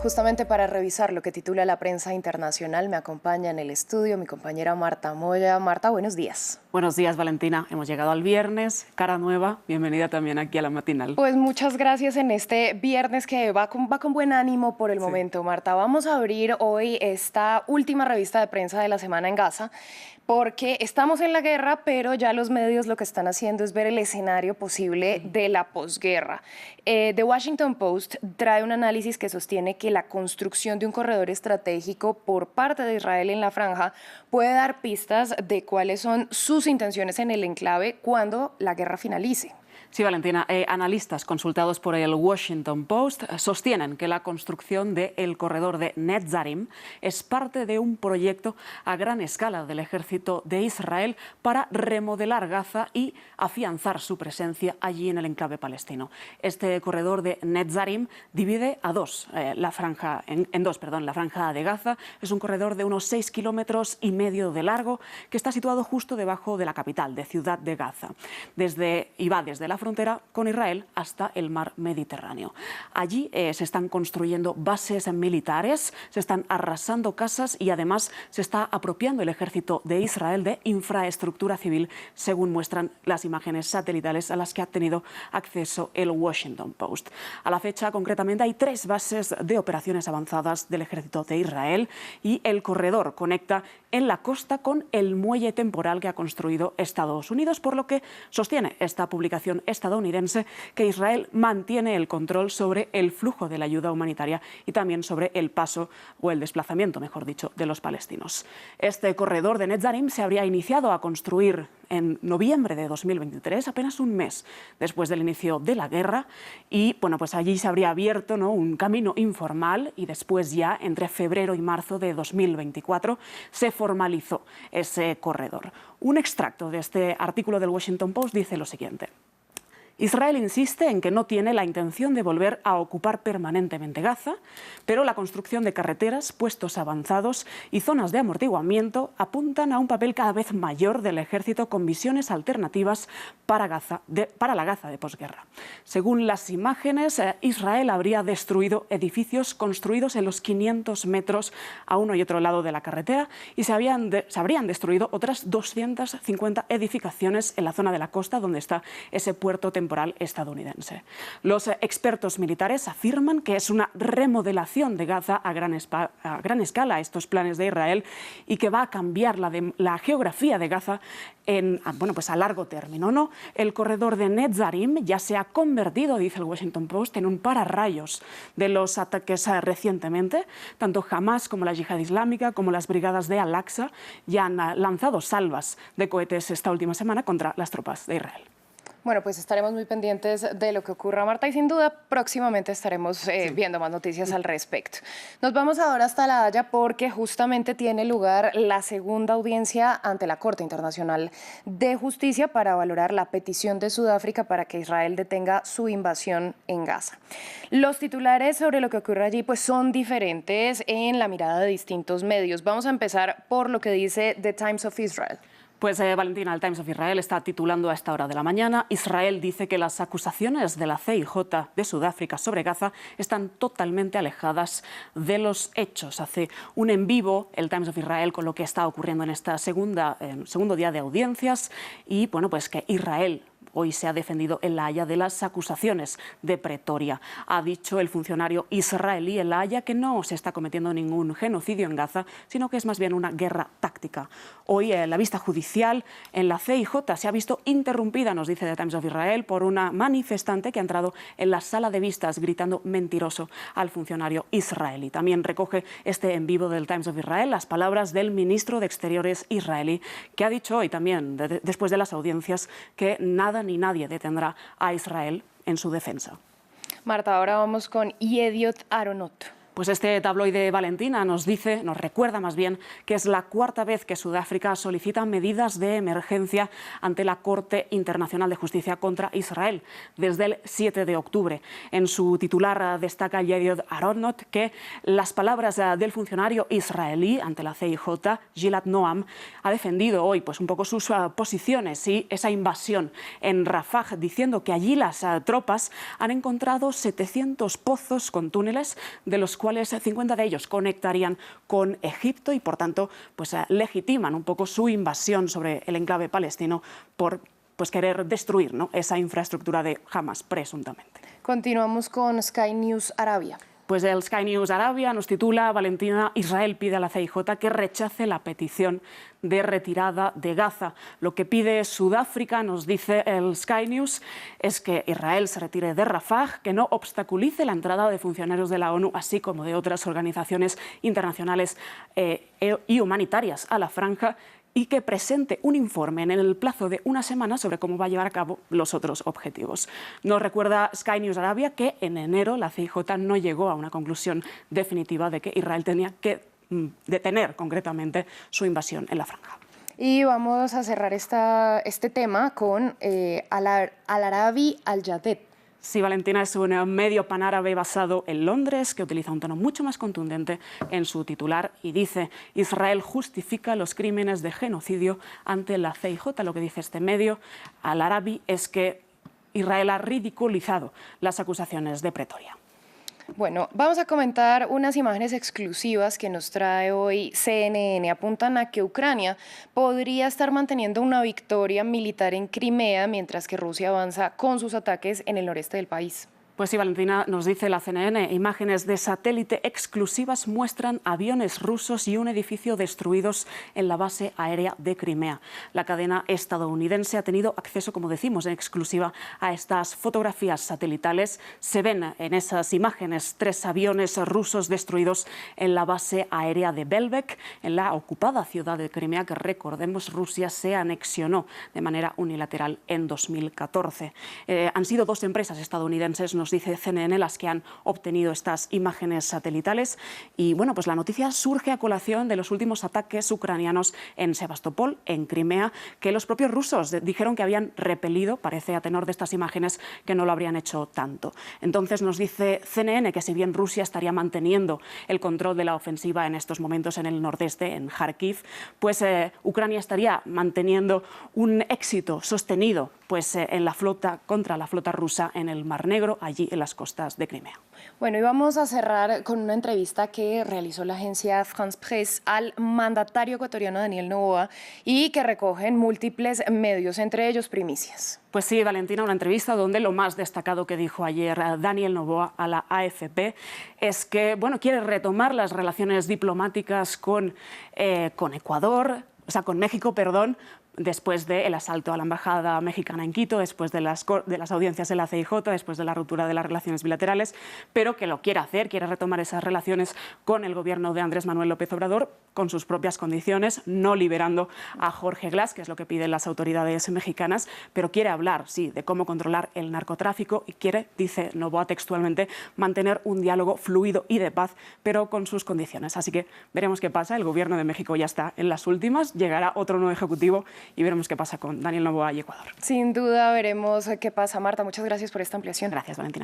Justamente para revisar lo que titula la prensa internacional, me acompaña en el estudio mi compañera Marta Moya. Marta, buenos días. Buenos días, Valentina. Hemos llegado al viernes, cara nueva. Bienvenida también aquí a la matinal. Pues muchas gracias en este viernes que va con buen ánimo por el momento, Marta. Vamos a abrir hoy esta última revista de prensa de la semana en Gaza, porque estamos en la guerra, pero ya los medios lo que están haciendo es ver el escenario posible de la posguerra. The Washington Post trae un análisis que sostiene que la construcción de un corredor estratégico por parte de Israel en la franja puede dar pistas de cuáles son sus intenciones en el enclave cuando la guerra finalice. Sí, Valentina, analistas consultados por el Washington Post sostienen que la construcción del corredor de Netzarim es parte de un proyecto a gran escala del ejército de Israel para remodelar Gaza y afianzar su presencia allí en el enclave palestino. Este corredor de Netzarim divide a dos la franja de Gaza. Es un corredor de unos 6,5 kilómetros de largo que está situado justo debajo de la capital, de Ciudad de Gaza, y va desde la frontera con Israel hasta el mar Mediterráneo. Allí se están construyendo bases militares, se están arrasando casas y además se está apropiando el ejército de Israel de infraestructura civil, según muestran las imágenes satelitales a las que ha tenido acceso el Washington Post. A la fecha, concretamente, hay 3 bases de operaciones avanzadas del ejército de Israel y el corredor conecta en la costa con el muelle temporal que ha construido Estados Unidos, por lo que sostiene esta publicación estadounidense que Israel mantiene el control sobre el flujo de la ayuda humanitaria y también sobre el paso o el desplazamiento, mejor dicho, de los palestinos. Este corredor de Netzarim se habría iniciado a construir en noviembre de 2023, apenas un mes después del inicio de la guerra, y bueno, pues allí se habría abierto, ¿no?, un camino informal y después ya entre febrero y marzo de 2024 se formalizó ese corredor. Un extracto de este artículo del Washington Post dice lo siguiente: Israel insiste en que no tiene la intención de volver a ocupar permanentemente Gaza, pero la construcción de carreteras, puestos avanzados y zonas de amortiguamiento apuntan a un papel cada vez mayor del ejército con visiones alternativas para la Gaza de posguerra. Según las imágenes, Israel habría destruido edificios construidos en los 500 metros a uno y otro lado de la carretera y se habrían destruido otras 250 edificaciones en la zona de la costa donde está ese puerto temporal estadounidense. Los expertos militares afirman que es una remodelación de Gaza a gran escala estos planes de Israel y que va a cambiar la geografía de Gaza a largo término, ¿no? El corredor de Netzarim ya se ha convertido, dice el Washington Post, en un pararrayos de los ataques recientemente. Tanto Hamas como la Yihad Islámica como las brigadas de Al-Aqsa ya han lanzado salvas de cohetes esta última semana contra las tropas de Israel. Bueno, pues estaremos muy pendientes de lo que ocurra, Marta, y sin duda próximamente estaremos viendo más noticias al respecto. Nos vamos ahora hasta La Haya porque justamente tiene lugar la segunda audiencia ante la Corte Internacional de Justicia para valorar la petición de Sudáfrica para que Israel detenga su invasión en Gaza. Los titulares sobre lo que ocurre allí pues son diferentes en la mirada de distintos medios. Vamos a empezar por lo que dice The Times of Israel. Pues Valentina, el Times of Israel está titulando a esta hora de la mañana: Israel dice que las acusaciones de la CIJ de Sudáfrica sobre Gaza están totalmente alejadas de los hechos. Hace un en vivo el Times of Israel con lo que está ocurriendo en esta segundo día de audiencias y bueno, pues que Israel hoy se ha defendido en La Haya de las acusaciones de Pretoria. Ha dicho el funcionario israelí en La Haya que no se está cometiendo ningún genocidio en Gaza, sino que es más bien una guerra táctica. Hoy la vista judicial en la CIJ se ha visto interrumpida, nos dice The Times of Israel, por una manifestante que ha entrado en la sala de vistas gritando mentiroso al funcionario israelí. También recoge este en vivo del Times of Israel las palabras del ministro de Exteriores israelí, que ha dicho hoy también, después de las audiencias, que nada ni nadie detendrá a Israel en su defensa. Marta, ahora vamos con Yediot Aharonot. Pues este tabloide, Valentina, nos recuerda más bien que es la cuarta vez que Sudáfrica solicita medidas de emergencia ante la Corte Internacional de Justicia contra Israel desde el 7 de octubre. En su titular destaca Yediot Aharonot que las palabras del funcionario israelí ante la CIJ, Gilad Noam, ha defendido hoy pues un poco sus posiciones y esa invasión en Rafah, diciendo que allí las tropas han encontrado 700 pozos con túneles, de los cuales 50 de ellos conectarían con Egipto y, por tanto, pues, legitiman un poco su invasión sobre el enclave palestino por querer destruir, ¿no?, esa infraestructura de Hamas, presuntamente. Continuamos con Sky News Arabia. Pues el Sky News Arabia nos titula: Valentina, Israel pide a la CIJ que rechace la petición de retirada de Gaza. Lo que pide Sudáfrica, nos dice el Sky News, es que Israel se retire de Rafah, que no obstaculice la entrada de funcionarios de la ONU, así como de otras organizaciones internacionales y humanitarias a la franja, y que presente un informe en el plazo de una semana sobre cómo va a llevar a cabo los otros objetivos. Nos recuerda Sky News Arabia que en enero la CIJ no llegó a una conclusión definitiva de que Israel tenía que detener concretamente su invasión en la franja. Y vamos a cerrar este tema con Al-Arabi Al-Jaded. Sí, Valentina, es un medio panárabe basado en Londres que utiliza un tono mucho más contundente en su titular y dice: Israel justifica los crímenes de genocidio ante la CIJ. Lo que dice este medio, Al-Arabi, es que Israel ha ridiculizado las acusaciones de Pretoria. Bueno, vamos a comentar unas imágenes exclusivas que nos trae hoy CNN. Apuntan a que Ucrania podría estar manteniendo una victoria militar en Crimea, mientras que Rusia avanza con sus ataques en el noreste del país. Pues sí, Valentina, nos dice la CNN, imágenes de satélite exclusivas muestran aviones rusos y un edificio destruidos en la base aérea de Crimea. La cadena estadounidense ha tenido acceso, como decimos, en exclusiva a estas fotografías satelitales. Se ven en esas imágenes 3 aviones rusos destruidos en la base aérea de Belbek, en la ocupada ciudad de Crimea, que, recordemos, Rusia se anexionó de manera unilateral en 2014. Han sido 2 empresas estadounidenses, nos dice CNN, las que han obtenido estas imágenes satelitales. Y bueno, pues la noticia surge a colación de los últimos ataques ucranianos en Sebastopol, en Crimea, que los propios rusos dijeron que habían repelido. Parece, a tenor de estas imágenes, que no lo habrían hecho tanto. Entonces nos dice CNN que si bien Rusia estaría manteniendo el control de la ofensiva en estos momentos en el nordeste, en Kharkiv, pues Ucrania estaría manteniendo un éxito sostenido pues en la flota, contra la flota rusa en el Mar Negro, allí en las costas de Crimea. Bueno, y vamos a cerrar con una entrevista que realizó la agencia France Presse al mandatario ecuatoriano Daniel Noboa y que recogen múltiples medios, entre ellos Primicias. Pues sí, Valentina, una entrevista donde lo más destacado que dijo ayer Daniel Noboa a la AFP es que, bueno, quiere retomar las relaciones diplomáticas con México, después del asalto a la embajada mexicana en Quito, después de las audiencias en la CIJ, después de la ruptura de las relaciones bilaterales, pero que lo quiere hacer, quiere retomar esas relaciones con el gobierno de Andrés Manuel López Obrador, con sus propias condiciones, no liberando a Jorge Glass, que es lo que piden las autoridades mexicanas, pero quiere hablar, sí, de cómo controlar el narcotráfico y quiere, dice Noboa textualmente, mantener un diálogo fluido y de paz, pero con sus condiciones. Así que veremos qué pasa. El gobierno de México ya está en las últimas, llegará otro nuevo ejecutivo y veremos qué pasa con Daniel Noboa y Ecuador. Sin duda veremos qué pasa. Marta, muchas gracias por esta ampliación. Gracias, Valentina.